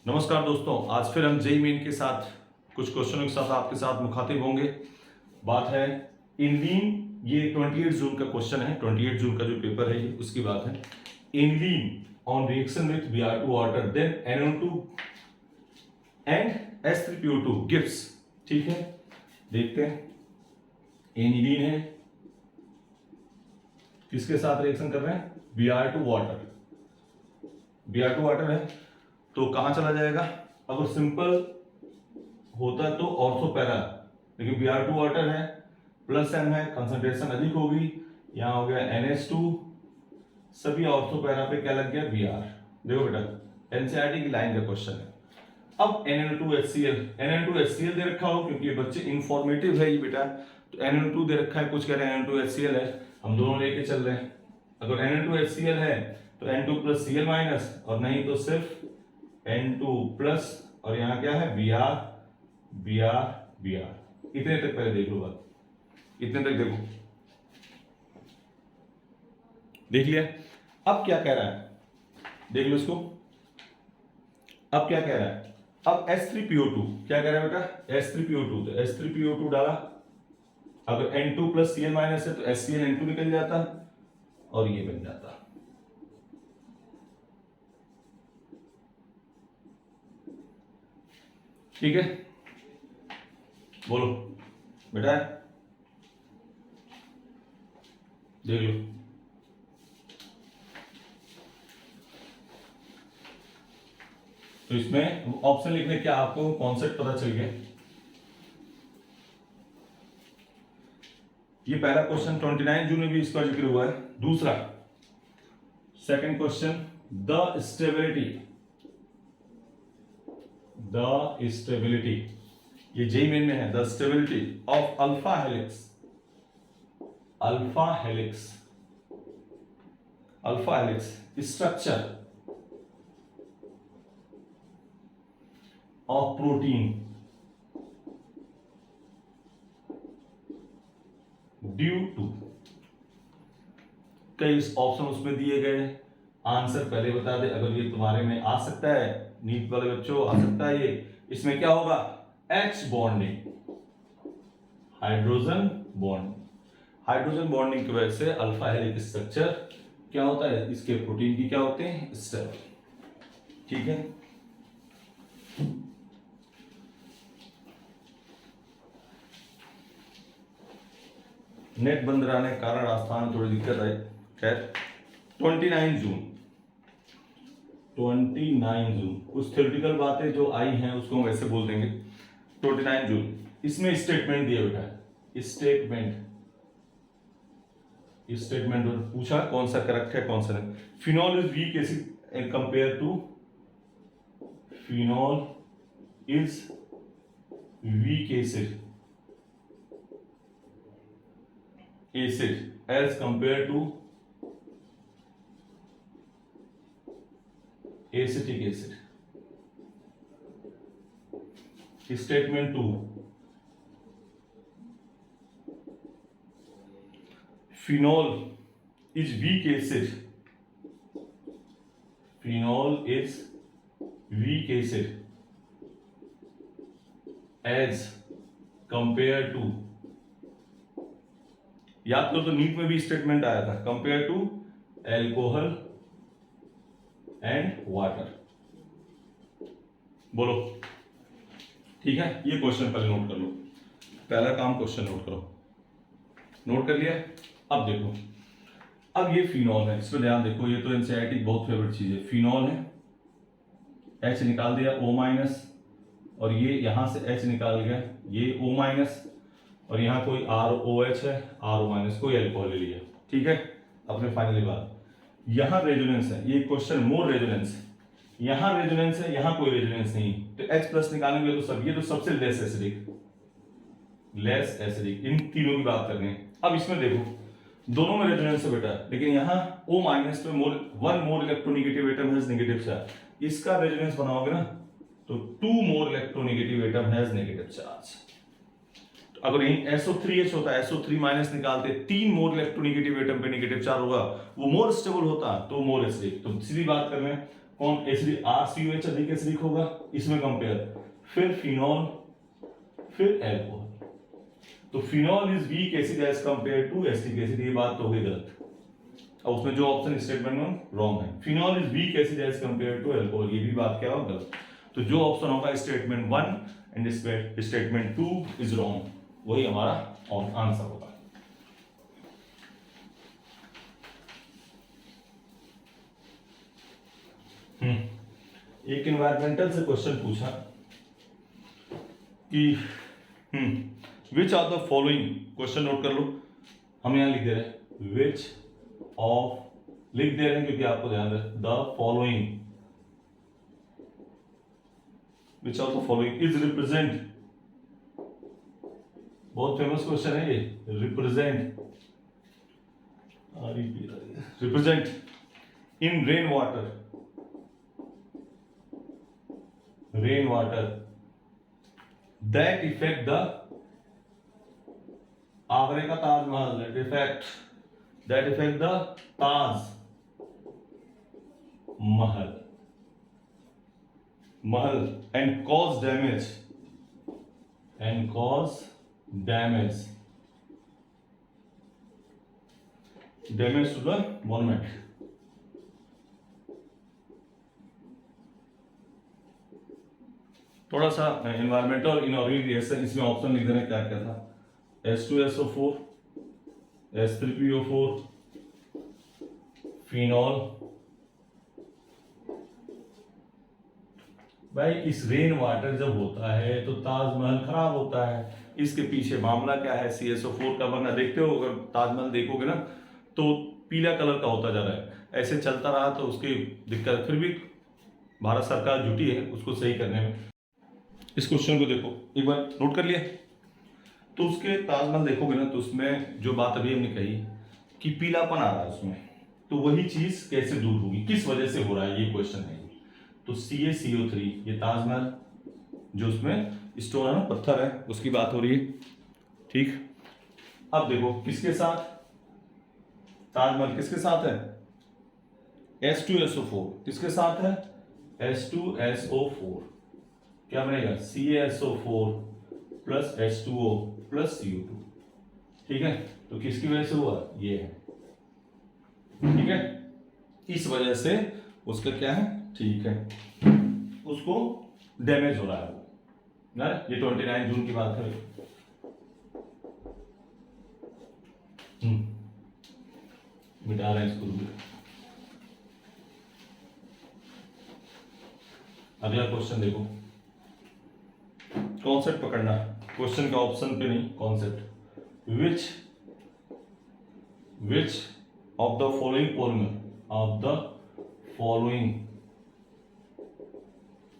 नमस्कार दोस्तों, आज फिर हम जेईई मेन के साथ कुछ क्वेश्चनों के साथ आपके साथ मुखातिब होंगे। बात है इनलीन, ये 28 जून का क्वेश्चन है। 28 जून का जो पेपर है ये उसकी बात है। इनलीन on reaction with Br2 water then NO2 and H3PO2 gives. ठीक है, देखते हैं। एनिलीन है, किसके साथ रिएक्शन कर रहे हैं? Br2 water. Br2 वाटर है तो कहां चला जाएगा? अगर सिंपल होता तो ऑर्थो पैरा, लेकिन Br2 वाटर है, प्लस M है, कंसंट्रेशन अधिक होगी। यहां हो गया NH2, सभी ऑर्थो पैरा पे क्या लग गया? Br। देखो बेटा, एनसीईआरटी की लाइन का क्वेश्चन है। अब NN2HCl दे रखा हो, क्योंकि ये बच्चे इंफॉर्मेटिव है ये बेटा, तो NN2 दे रखा है, कुछ कह रहे हैं NN2HCl है, हम दोनों लेके चल रहे हैं। अगर NN2HCl है तो N2 प्लस Cl माइनस, और नहीं तो सिर्फ N2 प्लस, और यहाँ क्या है? Br। इतने तक पहले देख लो बात, इतने तक देखो, देख लिया। अब क्या कह रहा है, देख लो इसको। अब क्या कह रहा है? अब H3PO2 क्या कह रहा है बेटा? H3PO2, तो H3PO2 डाला, अगर N2 प्लस Cl माइनस है तो HCl N2 निकल जाता और ये बन जाता। ठीक है, बोलो बेटा, देख लो। तो इसमें ऑप्शन लिखने क्या आपको कॉन्सेप्ट पता चल गया। ये पहला क्वेश्चन 29 जून में भी इसका जिक्र हुआ है। दूसरा सेकंड क्वेश्चन, द स्टेबिलिटी, ये जेईई मेन में है। The stability of alpha helix structure of protein due to, कई ऑप्शन उसमें दिए गए। आंसर पहले बता दे, अगर ये तुम्हारे में आ सकता है, नीट वाले बच्चों आ सकता है ये। इसमें क्या होगा? H बॉन्डिंग, हाइड्रोजन बॉन्डिंग की वजह से अल्फा हेलिक्स स्ट्रक्चर क्या होता है? इसके प्रोटीन की क्या होते हैं? स्टेबल। ठीक है, नेट बंद रहने के कारण राजस्थान में थोड़ी दिक्कत आई। खैर, 29 जून कुछ थ्योरेटिकल बातें जो आई हैं उसको हम वैसे बोल देंगे। 29 जून इसमें स्टेटमेंट दिया बेटा, स्टेटमेंट पूछा कौन सा करेक्ट है कौन सा नहीं। Phenol is weak acid compare to, phenol is weak acid as compared to acetic acid. Statement 2, phenol is weak acid as compared to, याद करो तो नीट में भी स्टेटमेंट आया था, compare to alcohol and water. बोलो, ठीक है। ये क्वेश्चन पहले नोट कर लो, पहला काम क्वेश्चन नोट करो। नोट कर लिया? अब देखो, अब ये फिनॉल है, इस पर ध्यान देखो। ये तो एनसीईआरटी की बहुत फेवरेट चीज है। फिनॉल है, H निकाल दिया O माइनस, और ये यहां से H निकाल गया, ये O माइनस, और यहाँ कोई ROH है, RO माइनस, कोई अल्कोहल ले लिया। ठीक है, अपने फाइनली बात, यहाँ रेजोनेंस है, ये क्वेश्चन मोर रेजोनेंस है, यहाँ रेजोनेंस है, यहाँ कोई रेजोनेंस नहीं, तो H प्लस निकालेंगे तो सब, ये तो सबसे लेस एसिडिक, इन तीनों की बात कर रहे हैं। अब इसमें देखो दोनों में रेजोनेंस है बेटा, लेकिन यहाँ O माइनस पे one more electronegative atom has negative charge, इसका रेजोनेंस बनाओगे ना तो 2 more electronegative atom has negative charge. अगर यहीं SO3H होता है, SO3 माइनस निकालते, 3 मोर इलेक्ट्रोनेगेटिव एटम पे नेगेटिव चार्ज होगा, वो मोर स्टेबल होता तो मोर एसिडिक। तो सीधी बात कर रहे हैं, कौन एसिड, RCOH अधिक एसिडिक होगा, इसमें कंपेयर, फिर फिनॉल, फिर एल्कोहल। तो phenol is weak acid as compare to acetic acid, ये बात तो होगी गलत। अब उसमें जो ऑप्शन स्टेटमेंट में रॉन्ग है, phenol is weak acid as compare to alcohol, ये भी बात क्या होगा गलत। तो जो ऑप्शन होगा statement 1 and statement 2 is wrong, वही हमारा आंसर होगा। एक एनवायरमेंटल से क्वेश्चन पूछा कि which of the following, question note कर लो, हम यहां लिख दे रहे हैं विच ऑफ, लिख दे रहे हैं क्योंकि आपको ध्यान रहे, the following, which of the following is represent, बहुत फेमस क्वेश्चन है ये, represent, represent in rain water, rainwater that affect the, आगरे का Taj Mahal, that affect the Taj Mahal and cause damage to the monument। थोड़ा सा एनवायरमेंटल इनऑर्गेनिक रिएक्शन, इसमें option लिख देना क्या क्या था, H2SO4, H3PO4, फिनॉल। भाई इस रेन वाटर जब होता है तो ताजमहल खराब होता है, इसके पीछे मामला क्या है, CSO4 का बनना। देखते हो अगर ताजमहल देखोगे ना तो पीला कलर का होता जा रहा है, ऐसे चलता रहा तो उसकी दिक्कत, फिर भी भारत सरकार जुटी है उसको सही करने में। इस क्वेश्चन को देखो एक बार, नोट कर लिया, तो उसके ताजमहल देखोगे ना तो उसमें जो बात अभी हमने कही कि पीलापन आ रहा है उसमें, तो वही चीज कैसे दूर होगी, किस वजह से हो रहा है, ये क्वेश्चन है। तो CaCO3, ये ताजमहल जो उसमें स्टोन है ना, पत्थर है, उसकी बात हो रही है, ठीक। अब देखो किसके साथ, ताजमहल किसके साथ है, H2SO4, किसके साथ है, H2SO4, क्या बनेगा, CaSO4 plus H2O plus CO2, ठीक है। तो किसकी वजह से हुआ, ये है, ठीक है, इस वजह से उसका क्या है, ठीक है, उसको डैमेज हो रहा है ना। ये 29 जून की बात है। मिटा रहे हैं इसको भी। अगला क्वेश्चन देखो, कॉन्सेप्ट पकड़ना, क्वेश्चन का ऑप्शन पे नहीं, concept. Which of the following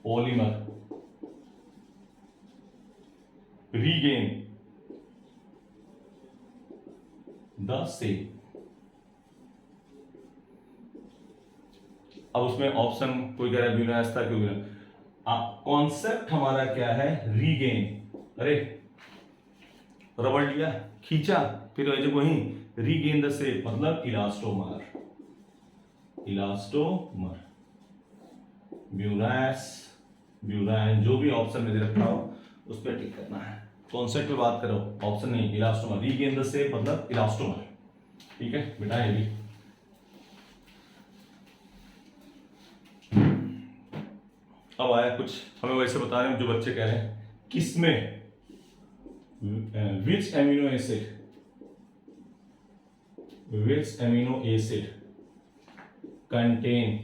polymer regain the same. अब उसमें ऑप्शन कोई कह रहा है ब्यूनो एस्था, क्यों, कॉन्सेप्ट हमारा क्या है, रीगेन। अरे रबड़ लिया, खींचा, फिर वहीं रीगेन द शेप, मतलब इलास्टोमर, ब्यूरान, जो भी ऑप्शन में दे रखा हो उस पर टिक करना है। कॉन्सेप्ट पे बात करो, ऑप्शन नहीं, इलास्टोमर, रीगेन द शेप मतलब इलास्टोमर, ठीक है बेटा। ये भी अब आया कुछ, हमें वैसे बता रहे हैं जो बच्चे कह रहे हैं, किसमें, विच एमिनो एसिड कंटेन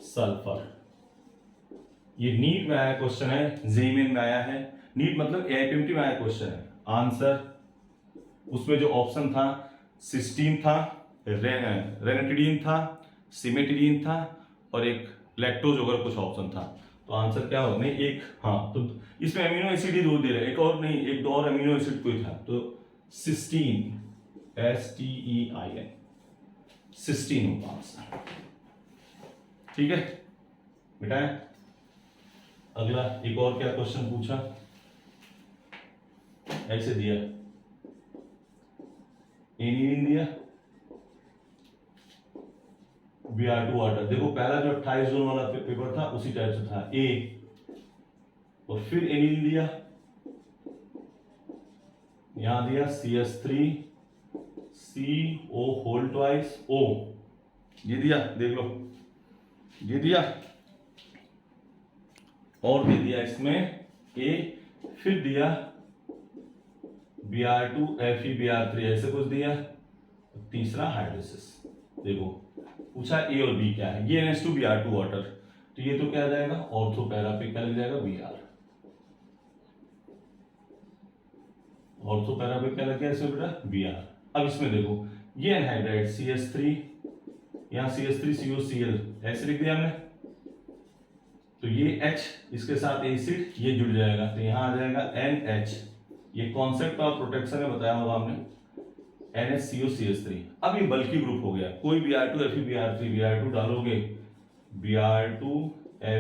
सल्फर। ये नीट में आया क्वेश्चन है, जेईई में आया है, नीट मतलब AIPMT में आया क्वेश्चन है। आंसर उसमें जो ऑप्शन था, सिस्टीन था, रेनिटिडीन था, सिमेटिडीन था और एक लैक्टोज वगैरह कुछ ऑप्शन था। तो आंसर क्या होगा, नहीं एक, हाँ, तो इसमें अमीनो एसिड ही दो दे रहे, एक और नहीं, एक दो और अमीनो एसिड कोई था, तो सिस्टीन, STEIN, सिस्टीन होगा आंसर, ठीक है बेटा। अगला एक और क्या क्वेश्चन पूछा, ऐसे दिया, एनिलीन दिया, Br2 वाटर। देखो पहला जो 28 जून वाला पेपर था उसी टाइप से था, ए और फिर एनिलीन दिया, यहां दिया CH3 CO whole twice O, ये दिया, देख लो ये दिया, और दे दिया इसमें A, फिर दिया Br2 FeBr3 ऐसे कुछ दिया, तीसरा हाइड्रोलिसिस। देखो पूछा A और B क्या है, ये NH2 Br2 वाटर, तो ये तो क्या आ जाएगा ऑर्थो पैरा पे क्या लग जाएगा Br, ऑर्थो पैरा पे क्या लग गया इसमें बेटा Br। अब इसमें देखो ये एनहाइड्राइड CH3, यहाँ CH3COCl ऐसे लिख दिया हमने, तो ये H इसके साथ एसिड ये जुड़ जाएगा, तो यहाँ आ जाएगा NH, ये कॉन्सेप्ट ऑफ प्रोटेक्शन में बताया होगा हमने, NHCOCH3। अब ये बल्कि ग्रुप हो गया, कोई Br2 FeBr3 Br2 डालोगे Br2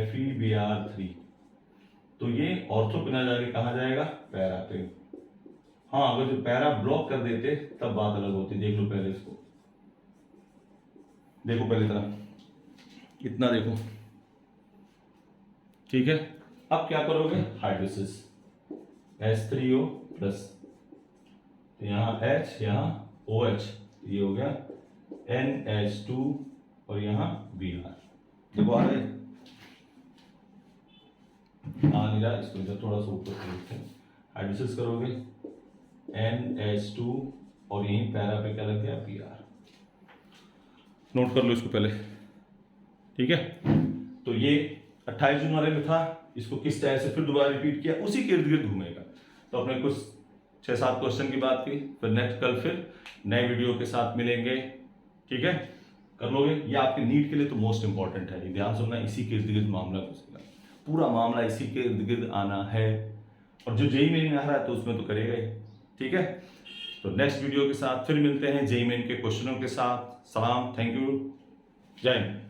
FeBr3, तो ये ऑर्थो पे ना जाके कहाँ जाएगा पैरा पे। हाँ अगर जो पैरा ब्लॉक कर देते तब बात अलग होती, देख लो पहले इसको, देखो पहले तरह इतना देखो, ठीक है। अब क्या करोगे हाइड्रोलिसिस, H3O प्लस, तो यहाँ H यहाँ OH, ये हो गया NH2 और यहाँ Br। देखो आ रहे नहीं रहा, इसको इधर थोड़ा सा ऊपर देखते हैं, हाइड्रोलिसिस करोगे NH2 और यहीं पैरा पे क्या लग गया Br, नोट कर लो इसको पहले, ठीक है। तो ये 28 जून वाले में था, इसको किस तरह से फिर दोबारा रिपीट किया, उसी के इर्द गिर्द घूमेगा। तो अपने कुछ 6-7 क्वेश्चन की बात की, फिर नेक्स्ट कल फिर नए वीडियो के साथ मिलेंगे, ठीक है। कर लोगे, ये आपके नीट के लिए तो मोस्ट इंपॉर्टेंट है, ये ध्यान सुनना, इसी के इर्द गिर्द मामला घुसेगा, पूरा मामला इसी के इर्द गिर्द आना है, और जो जेईई मेन में आ रहा है तो उसमें तो करेगा ही, ठीक है। तो नेक्स्ट वीडियो के साथ फिर मिलते हैं जेईई मेन के क्वेश्चनों के साथ। सलाम, थैंक यू, जय हिंद।